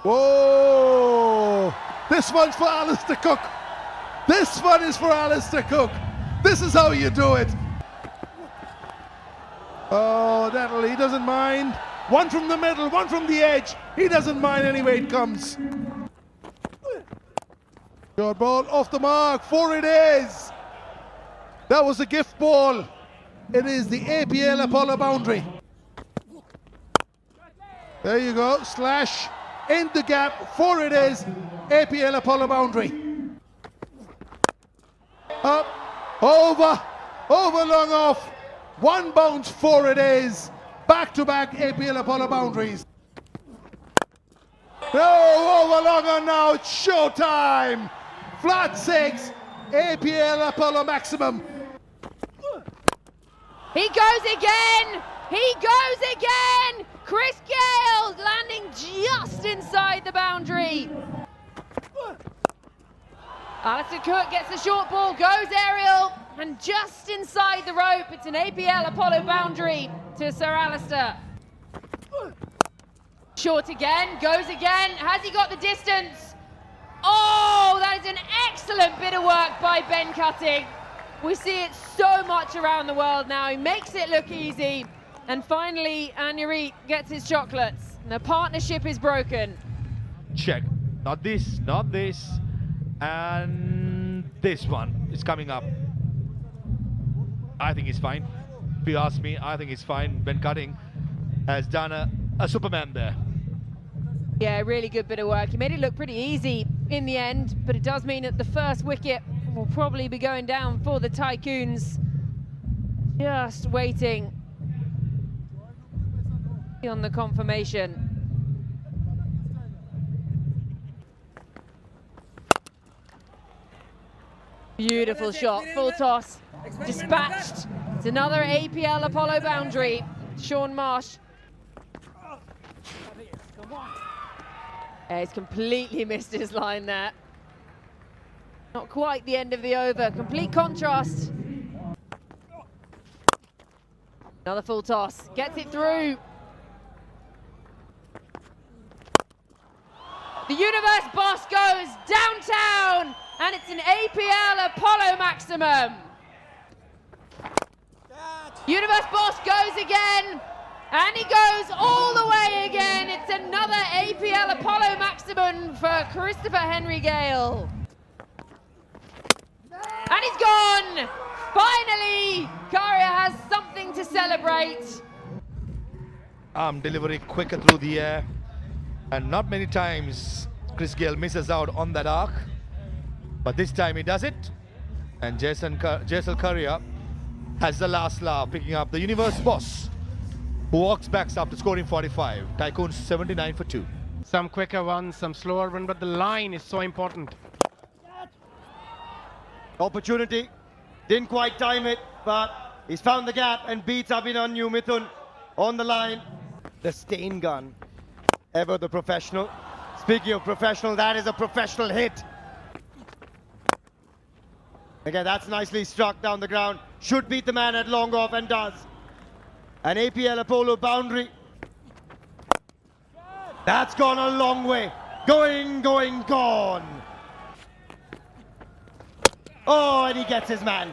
Whoa! This one's for Alistair Cook. This one is for Alistair Cook. This is how you do it. Oh, he doesn't mind. One from the middle, one from the edge. He doesn't mind any way it comes. Short ball off the mark. 4 it is. That was a gift ball. It is the APL Apollo boundary. There you go. Slash in the gap. 4 it is. APL Apollo boundary. Up, over, long off. 1 bounce, 4 it is. Back-to-back APL Apollo boundaries. No, over long on now. It's showtime. Flat 6. APL Apollo maximum. He goes again. He goes again. Chris Gale landing just inside the boundary. Alistair Cook gets the short ball, goes aerial, and just inside the rope. It's an APL Apollo boundary to Sir Alistair. Short again, goes again. Has he got the distance? Oh, that is an excellent bit of work by Ben Cutting. We see it so much around the world now. He makes it look easy. And finally, Anyarit gets his chocolates. And the partnership is broken. Check. Not this, not this. And this one is coming up. I think he's fine. If you ask me, I think he's fine. Ben Cutting has done a Superman there. Yeah, really good bit of work. He made it look pretty easy in the end, but it does mean that the first wicket will probably be going down for the Tycoons. Just waiting on the confirmation. Beautiful shot, full toss, dispatched. It's another APL Apollo boundary. Sean Marsh. Yeah, he's completely missed his line there. Not quite the end of the over. Complete contrast. Another full toss. Gets it through. The Universe Boss goes downtown, and it's an APL Apollo maximum. Universe Boss goes again, and he goes all the way again. It's another APL Apollo maximum for Christopher Henry Gale. And he's gone. Finally, Karia has something to celebrate. Delivery quicker through the air. And not many times Chris Gale misses out on that arc. But this time he does it. And Jaisal Karia has the last laugh, picking up the Universe Boss, who walks back after scoring 45. Tycoons 79 for 2. Some quicker ones, some slower ones, but the line is so important. Opportunity, didn't quite time it, but he's found the gap and beats Abhinanyu Mithun on the line. The stain gun, ever the professional. Speaking of professional, that is a professional hit. Again, that's nicely struck down the ground. Should beat the man at long off and does. An APL Apollo boundary. That's gone a long way. Going, gone. Oh, and he gets his man.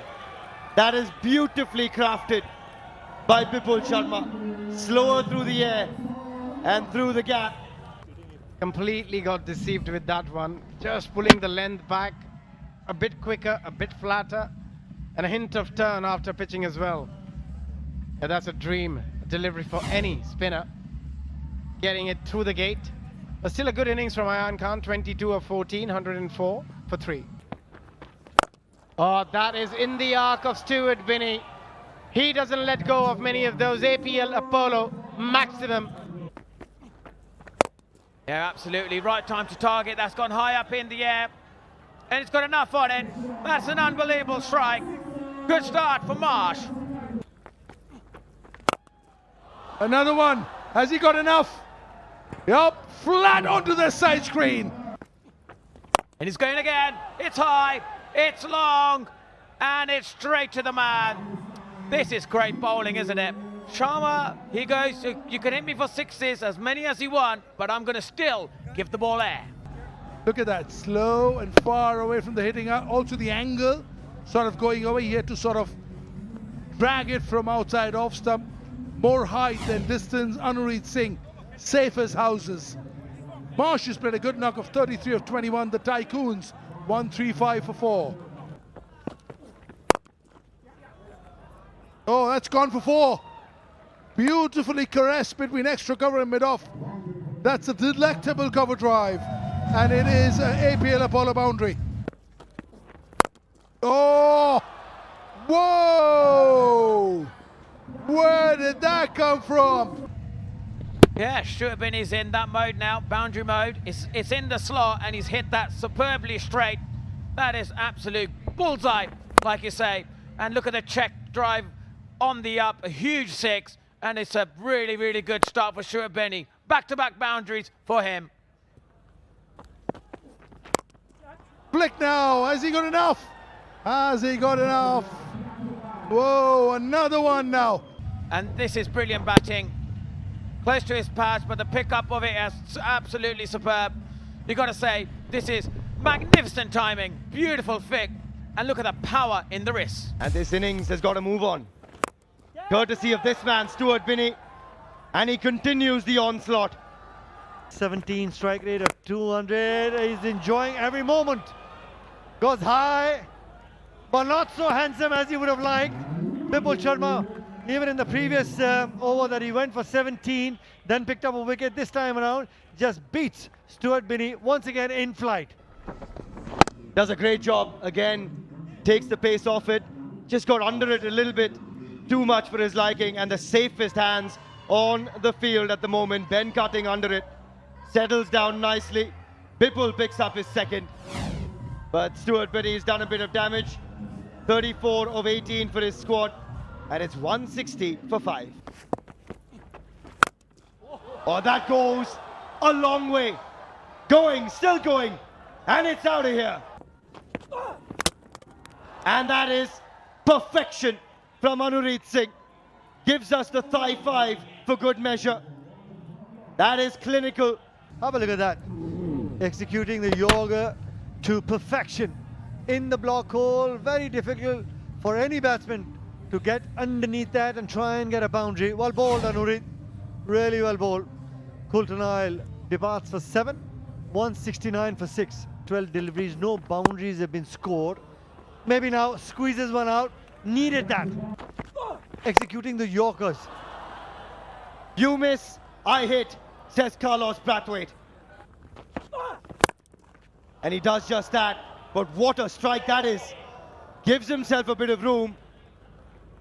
That is beautifully crafted by Bipul Sharma. Slower through the air and through the gap. Completely got deceived with that one. Just pulling the length back a bit quicker, a bit flatter, and a hint of turn after pitching as well. Yeah, that's a dream delivery for any spinner. Getting it through the gate. But still a good innings from Ayan Khan. 22 of 14, 104 for 3. Oh, that is in the arc of Stuart Binney. He doesn't let go of many of those APL Apollo maximum. Yeah, absolutely. Right time to target. That's gone high up in the air. And it's got enough on it. That's an unbelievable strike. Good start for Marsh. Another one. Has he got enough? Yup, flat onto the side screen. And he's going again. It's high, it's long, and it's straight to the man. This is great bowling, isn't it? Sharma, he goes, you can hit me for sixes, as many as you want, but I'm going to still give the ball air. Look at that, slow and far away from the hitting. Also the angle, sort of going away. He had to sort of drag it from outside off stump. More height than distance. Anurit Singh, safe as houses. Marsh has played a good knock of 33 of 21. The Tycoons, 1-3-5 for 4. Oh, that's gone for 4. Beautifully caressed between extra cover and mid-off. That's a delectable cover drive. And it is an APL Apollo boundary. Oh! Whoa! Where did that come from? Yeah, Stuart Binney's in that mode now, boundary mode. It's in the slot and he's hit that superbly straight. That is absolute bullseye, like you say. And look at the check drive on the up, a huge 6. And it's a really, really good start for Stuart Binney. Back-to-back boundaries for him. Flick now, has he got enough? Has he got enough? Whoa, another one now. And this is brilliant batting. Close to his patch, but the pickup of it is absolutely superb. You've got to say, this is magnificent timing, beautiful flick, and look at the power in the wrist. And this innings has got to move on. Courtesy of this man, Stuart Binney, and he continues the onslaught. 17 strike rate of 200. He's enjoying every moment. Goes high, but not so handsome as he would have liked. Bipul Sharma, even in the previous over that he went for 17, then picked up a wicket this time around, just beats Stuart Binney once again in flight. Does a great job again, takes the pace off it, just got under it a little bit too much for his liking, and the safest hands on the field at the moment. Ben cutting under it, settles down nicely. Bipul picks up his second, but Stuart Binney's done a bit of damage. 34 of 18 for his squad, and it's 160 for 5. Oh, that goes a long way. Going, still going, and it's out of here. And that is perfection from Anurit Singh. Gives us the thigh 5 for good measure. That is clinical. Have a look at that. Executing the yoga to perfection in the block hole. Very difficult for any batsman to get underneath that and try and get a boundary. Well bowled, Anurit. Really well bowled. Coulton Isle departs for 7. 169 for 6. 12 deliveries. No boundaries have been scored. Maybe now squeezes one out. Needed that. Executing the Yorkers. You miss, I hit, says Carlos Brathwaite. And he does just that. But what a strike that is. Gives himself a bit of room